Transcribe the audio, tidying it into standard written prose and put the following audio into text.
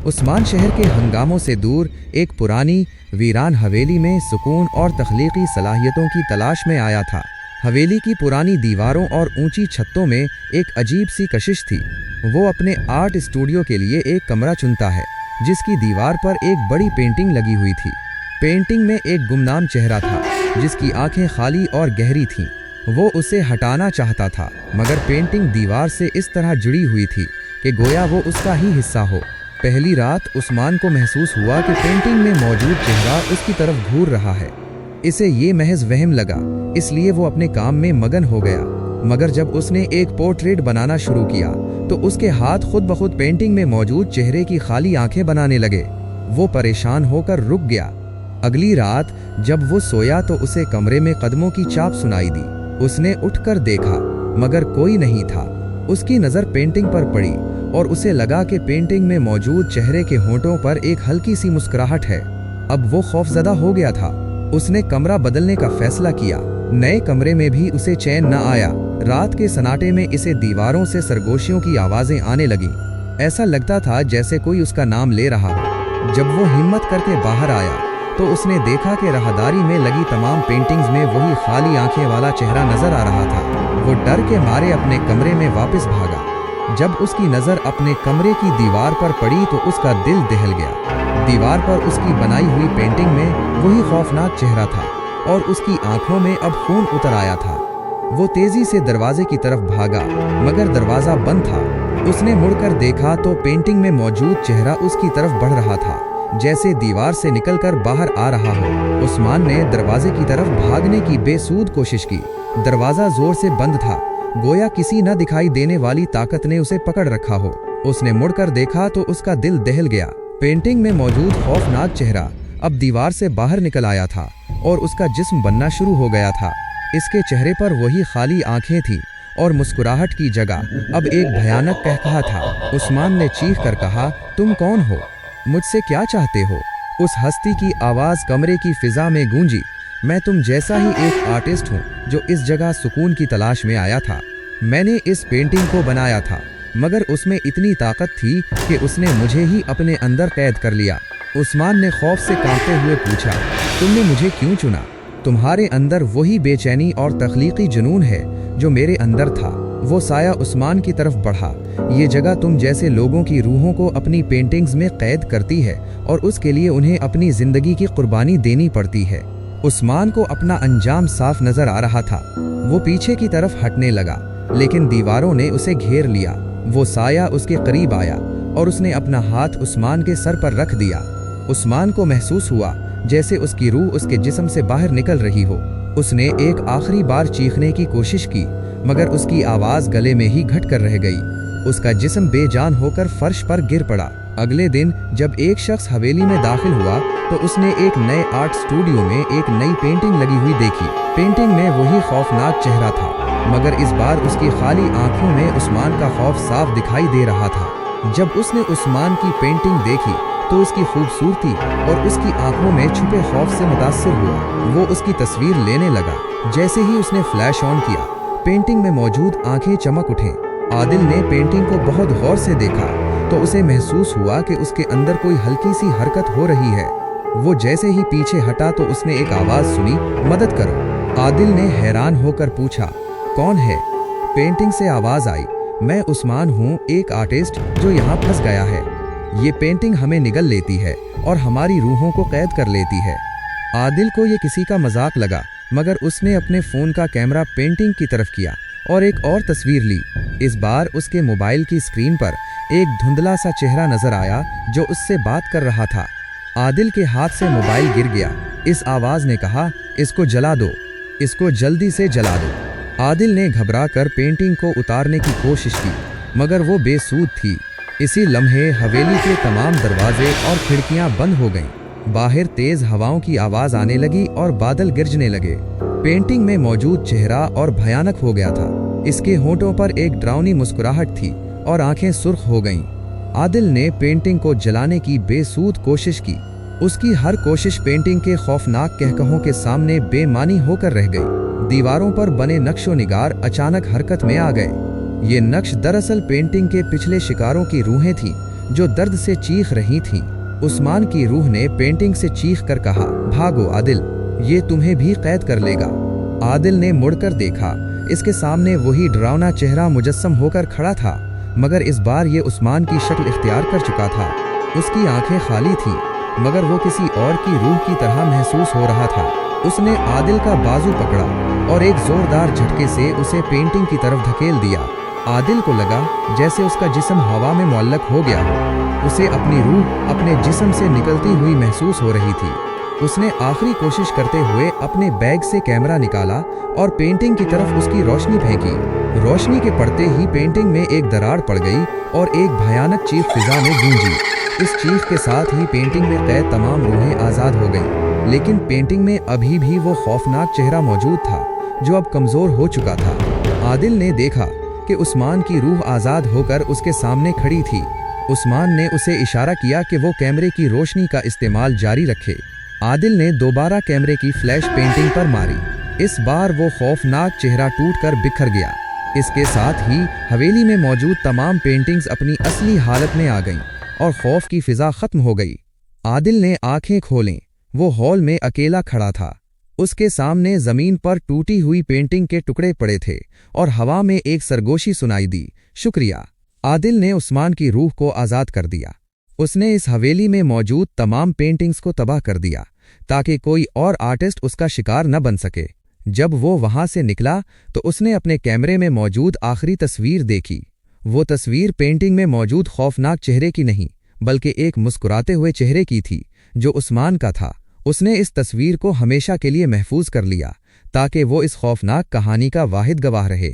उस्मान शहर के हंगामों से दूर एक पुरानी वीरान हवेली में सुकून और तख्लीकी सलाहियतों की तलाश में आया था। हवेली की पुरानी दीवारों और ऊंची छतों में एक अजीब सी कशिश थी। वो अपने आर्ट स्टूडियो के लिए एक कमरा चुनता है जिसकी दीवार पर एक बड़ी पेंटिंग लगी हुई थी। पेंटिंग में एक गुमनाम चेहरा था जिसकी आंखें खाली और गहरी थीं। वो उसे हटाना चाहता था, मगर पेंटिंग दीवार से इस तरह जुड़ी हुई थी कि गोया वो उसका ही हिस्सा हो। पहली रात उस्मान को महसूस हुआ कि पेंटिंग में मौजूद चेहरा उसकी तरफ घूर रहा है। इसे ये महज वहम लगा, इसलिए वो अपने काम में मगन हो गया। मगर जब उसने एक पोर्ट्रेट बनाना शुरू किया तो उसके हाथ खुद ब खुद पेंटिंग में मौजूद चेहरे की खाली आंखें बनाने लगे। वो परेशान होकर रुक गया। अगली रात जब वो सोया तो उसे कमरे में कदमों की चाप सुनाई दी। उसने उठकर देखा, मगर कोई नहीं था। उसकी नज़र पेंटिंग पर पड़ी और उसे लगा कि पेंटिंग में मौजूद चेहरे के होंठों पर एक हल्की सी मुस्कुराहट है। अब वो खौफजदा हो गया था। उसने कमरा बदलने का फैसला किया। नए कमरे में भी उसे चैन न आया। रात के सन्नाटे में इसे दीवारों से सरगोशियों की आवाज़ें आने लगीं। ऐसा लगता था जैसे कोई उसका नाम ले रहा हो। जब वो हिम्मत करके बाहर आया तो उसने देखा कि राहदारी में लगी तमाम पेंटिंग्स में वही खाली आंखें वाला चेहरा नजर आ रहा था। वो डर के मारे अपने कमरे में वापस भागा। जब उसकी नज़र अपने कमरे की दीवार पर पड़ी तो उसका दिल दहल गया। दीवार पर उसकी बनाई हुई पेंटिंग में वही खौफनाक चेहरा था और उसकी आंखों में अब खून उतर आया था। वो तेजी से दरवाजे की तरफ भागा, मगर दरवाज़ा बंद था। उसने मुड़कर देखा तो पेंटिंग में मौजूद चेहरा उसकी तरफ बढ़ रहा था, जैसे दीवार से निकलकर बाहर आ रहा हो। उस्मान ने दरवाजे की तरफ भागने की बेसूद कोशिश की। दरवाजा जोर से बंद था, गोया किसी न दिखाई देने वाली ताकत ने उसे पकड़ रखा हो। उसने मुड़कर देखा तो उसका दिल दहल गया। पेंटिंग में मौजूद खौफनाक चेहरा अब दीवार से बाहर निकल आया था और उसका जिस्म बनना शुरू हो गया था। इसके चेहरे पर वही खाली आंखें थीं और मुस्कुराहट की जगह अब एक भयानक कहकहा था। उस्मान ने चीख कर कहा, तुम कौन हो? मुझसे क्या चाहते हो? उस हस्ती की आवाज़ कमरे की फिजा में गूंजी। मैं तुम जैसा ही एक आर्टिस्ट हूँ जो इस जगह सुकून की तलाश में आया था। मैंने इस पेंटिंग को बनाया था, मगर उसमें इतनी ताकत थी कि उसने मुझे ही अपने अंदर कैद कर लिया। उस्मान ने खौफ से कांपते हुए पूछा, तुमने मुझे क्यों चुना? तुम्हारे अंदर वही बेचैनी और तख्लीकी जुनून है जो मेरे अंदर था। वो साया उस्मान की तरफ बढ़ा। ये जगह तुम जैसे लोगों की रूहों को अपनी पेंटिंग्स में कैद करती है और उसके लिए उन्हें अपनी जिंदगी की कुर्बानी देनी पड़ती है। उस्मान को अपना अंजाम साफ नजर आ रहा था। वो पीछे की तरफ हटने लगा, लेकिन दीवारों ने उसे घेर लिया। वो साया उसके करीब आया और उसने अपना हाथ उस्मान के सर पर रख दिया। उस्मान को महसूस हुआ जैसे उसकी रूह उसके जिस्म से बाहर निकल रही हो। उसने एक आखिरी बार चीखने की कोशिश की, मगर उसकी आवाज़ गले में ही घट कर रह गई। उसका जिस्म बेजान होकर फर्श पर गिर पड़ा। अगले दिन जब एक शख्स हवेली में दाखिल हुआ तो उसने एक नए आर्ट स्टूडियो में एक नई पेंटिंग लगी हुई देखी। पेंटिंग में वही खौफनाक चेहरा था, मगर इस बार उसकी खाली आंखों में उस्मान का खौफ साफ दिखाई दे रहा था। जब उसने उस्मान की पेंटिंग देखी तो उसकी खूबसूरती और उसकी आंखों में छुपे खौफ से मुतासिर हुआ। वो उसकी तस्वीर लेने लगा। जैसे ही उसने फ्लैश ऑन किया, पेंटिंग में मौजूद आंखें चमक उठें। आदिल ने पेंटिंग को बहुत गौर से देखा तो उसे महसूस हुआ कि उसके अंदर कोई हल्की सी हरकत हो रही है। वो जैसे ही पीछे हटा तो उसने एक आवाज़ सुनी, मदद करो। आदिल ने हैरान होकर पूछा, कौन है? पेंटिंग से आवाज़ आई, मैं उस्मान हूँ, एक आर्टिस्ट जो यहाँ फंस गया है। ये पेंटिंग हमें निगल लेती है और हमारी रूहों को कैद कर लेती है। आदिल को ये किसी का मजाक लगा, मगर उसने अपने फ़ोन का कैमरा पेंटिंग की तरफ किया और एक और तस्वीर ली। इस बार उसके मोबाइल की स्क्रीन पर एक धुंधला सा चेहरा नजर आया जो उससे बात कर रहा था। आदिल के हाथ से मोबाइल गिर गया। इस आवाज़ ने कहा, इसको जला दो, इसको जल्दी से जला दो। आदिल ने घबरा कर पेंटिंग को उतारने की कोशिश की, मगर वो बेसूद थी। इसी लम्हे हवेली के तमाम दरवाजे और खिड़कियां बंद हो गईं। बाहर तेज हवाओं की आवाज़ आने लगी और बादल गिरजने लगे। पेंटिंग में मौजूद चेहरा और भयानक हो गया था। इसके होंठों पर एक डरावनी मुस्कुराहट थी और आंखें सुर्ख हो गईं। आदिल ने पेंटिंग को जलाने की बेसूद कोशिश की। उसकी हर कोशिश पेंटिंग के खौफनाक कहकहों के सामने बेमानी होकर रह गई। दीवारों पर बने नक्शो निगार अचानक हरकत में आ गए। ये नक्श दरअसल पेंटिंग के पिछले शिकारों की रूहें थीं जो दर्द से चीख रही थीं। उस्मान की रूह ने पेंटिंग से चीख कर कहा, भागो आदिल, ये तुम्हें भी कैद कर लेगा। आदिल ने मुड़कर देखा, इसके सामने वही डरावना चेहरा मुजस्सम होकर खड़ा था, मगर इस बार ये उस्मान की शक्ल इख्तियार कर चुका था। उसकी आंखें खाली थीं, मगर वो किसी और की रूह की तरह महसूस हो रहा था। उसने आदिल का बाजू पकड़ा और एक जोरदार झटके से उसे पेंटिंग की तरफ धकेल दिया। आदिल को लगा जैसे उसका जिस्म हवा में मुअल्लक हो गया हो। उसे अपनी रूह अपने जिस्म से निकलती हुई महसूस हो रही थी। उसने आखिरी कोशिश करते हुए अपने बैग से कैमरा निकाला और पेंटिंग की तरफ उसकी रोशनी फेंकी। रोशनी के पड़ते ही पेंटिंग में एक दरार पड़ गई और एक भयानक चीख फिजा में गूंजी। इस चीख के साथ ही पेंटिंग में कैद तमाम रूहें आज़ाद हो गईं, लेकिन पेंटिंग में अभी भी वो खौफनाक चेहरा मौजूद था जो अब कमज़ोर हो चुका था। आदिल ने देखा कि उस्मान की रूह आज़ाद होकर उसके सामने खड़ी थी। उस्मान ने उसे इशारा किया कि वो कैमरे की रोशनी का इस्तेमाल जारी रखे। आदिल ने दोबारा कैमरे की फ्लैश पेंटिंग पर मारी। इस बार वो खौफनाक चेहरा टूटकर बिखर गया। इसके साथ ही हवेली में मौजूद तमाम पेंटिंग्स अपनी असली हालत में आ गईं और खौफ की फिजा खत्म हो गई। आदिल ने आंखें खोलें। वो हॉल में अकेला खड़ा था। उसके सामने जमीन पर टूटी हुई पेंटिंग के टुकड़े पड़े थे और हवा में एक सरगोशी सुनाई दी, शुक्रिया। आदिल ने उस्मान की रूह को आज़ाद कर दिया। उसने इस हवेली में मौजूद तमाम पेंटिंग्स को तबाह कर दिया ताकि कोई और आर्टिस्ट उसका शिकार न बन सके। जब वो वहां से निकला तो उसने अपने कैमरे में मौजूद आखिरी तस्वीर देखी। वो तस्वीर पेंटिंग में मौजूद खौफनाक चेहरे की नहीं, बल्कि एक मुस्कुराते हुए चेहरे की थी जो उस्मान का था। उसने इस तस्वीर को हमेशा के लिए महफूज कर लिया ताकि वो इस खौफनाक कहानी का वाहिद गवाह रहे।